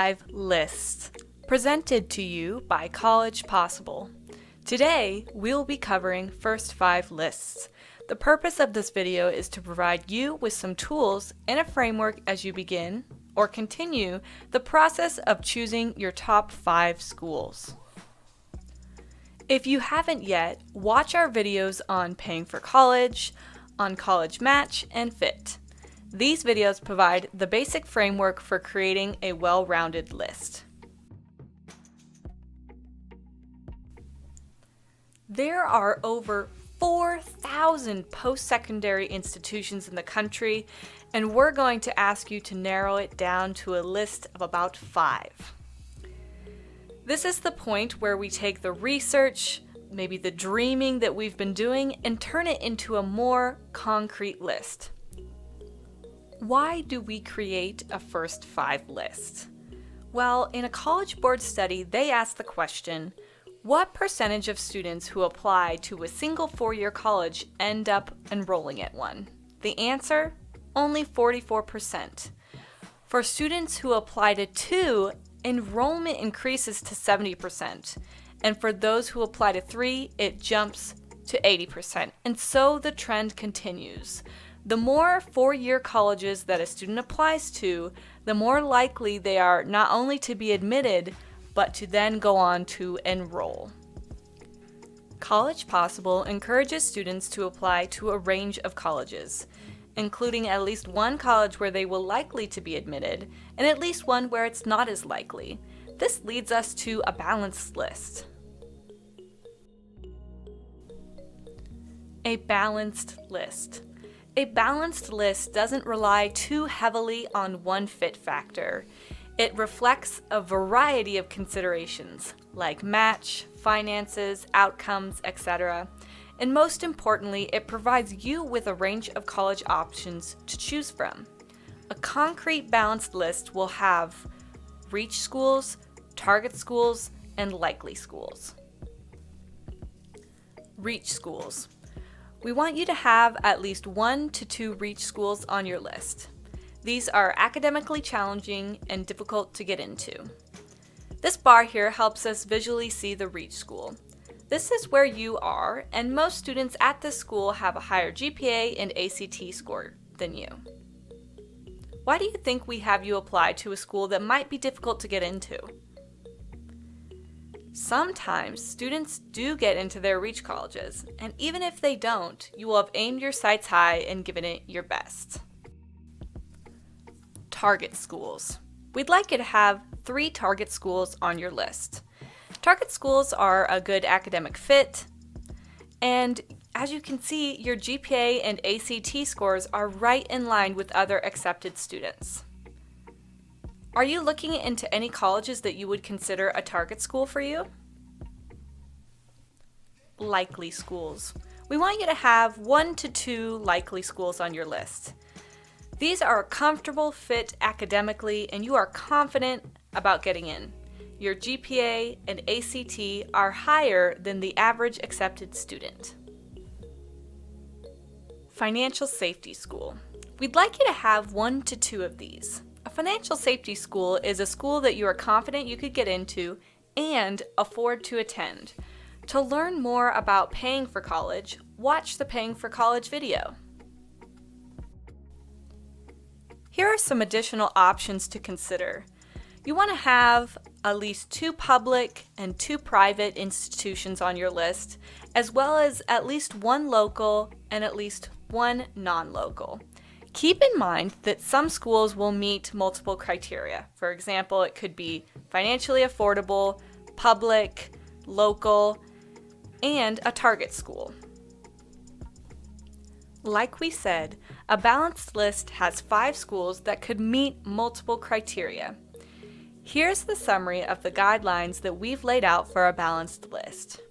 5 lists, presented to you by College Possible. Today, we'll be covering First 5 lists. The purpose of this video is to provide you with some tools and a framework as you begin or continue the process of choosing your top 5 schools. If you haven't yet, watch our videos on paying for college, on College Match, and FIT. These videos provide the basic framework for creating a well-rounded list. There are over 4,000 post-secondary institutions in the country, and we're going to ask you to narrow it down to a list of about 5. This is the point where we take the research, maybe the dreaming that we've been doing, and turn it into a more concrete list. Why do we create a First 5 list? Well, in a College Board study, they asked the question, what percentage of students who apply to a single 4-year college end up enrolling at one? The answer? Only 44%. For students who apply to 2, enrollment increases to 70%. And for those who apply to 3, it jumps to 80%. And so the trend continues. The more 4-year colleges that a student applies to, the more likely they are not only to be admitted, but to then go on to enroll. College Possible encourages students to apply to a range of colleges, including at least one college where they will likely to be admitted, and at least one where it's not as likely. This leads us to a balanced list. A balanced list. A balanced list doesn't rely too heavily on one fit factor. It reflects a variety of considerations, like match, finances, outcomes, etc. And most importantly, it provides you with a range of college options to choose from. A concrete balanced list will have reach schools, target schools, and likely schools. Reach schools. We want you to have at least 1 to 2 reach schools on your list. These are academically challenging and difficult to get into. This bar here helps us visually see the reach school. This is where you are, and most students at this school have a higher GPA and ACT score than you. Why do you think we have you apply to a school that might be difficult to get into? Sometimes students do get into their reach colleges, and even if they don't, you will have aimed your sights high and given it your best. Target schools. We'd like you to have 3 target schools on your list. Target schools are a good academic fit, and as you can see, your GPA and ACT scores are right in line with other accepted students. Are you looking into any colleges that you would consider a target school for you? Likely schools. We want you to have 1 to 2 likely schools on your list. These are a comfortable fit academically, and you are confident about getting in. Your GPA and ACT are higher than the average accepted student. Financial safety school. We'd like you to have 1 to 2 of these. A financial safety school is a school that you are confident you could get into and afford to attend. To learn more about paying for college, watch the Paying for College video. Here are some additional options to consider. You want to have at least 2 public and 2 private institutions on your list, as well as at least 1 local and at least 1 non-local. Keep in mind that some schools will meet multiple criteria. For example, it could be financially affordable, public, local, and a target school. Like we said, a balanced list has 5 schools that could meet multiple criteria. Here's the summary of the guidelines that we've laid out for a balanced list.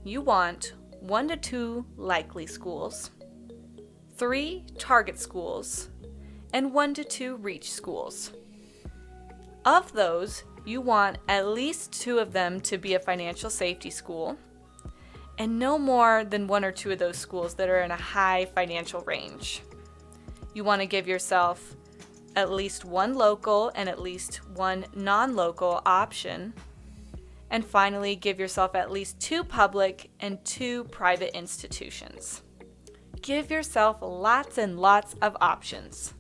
You want 1 to 2 likely schools, 3 target schools, and 1 to 2 reach schools. Of those, you want at least 2 of them to be a financial safety school, and no more than 1 or 2 of those schools that are in a high financial range. You want to give yourself at least one local and at least one non-local option. And finally, give yourself at least 2 public and 2 private institutions. Give yourself lots and lots of options.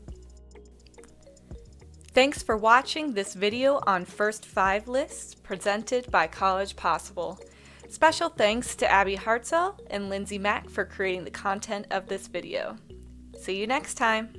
Thanks for watching this video on First 5 lists presented by College Possible. Special thanks to Abby Hartzell and Lindsay Mack for creating the content of this video. See you next time.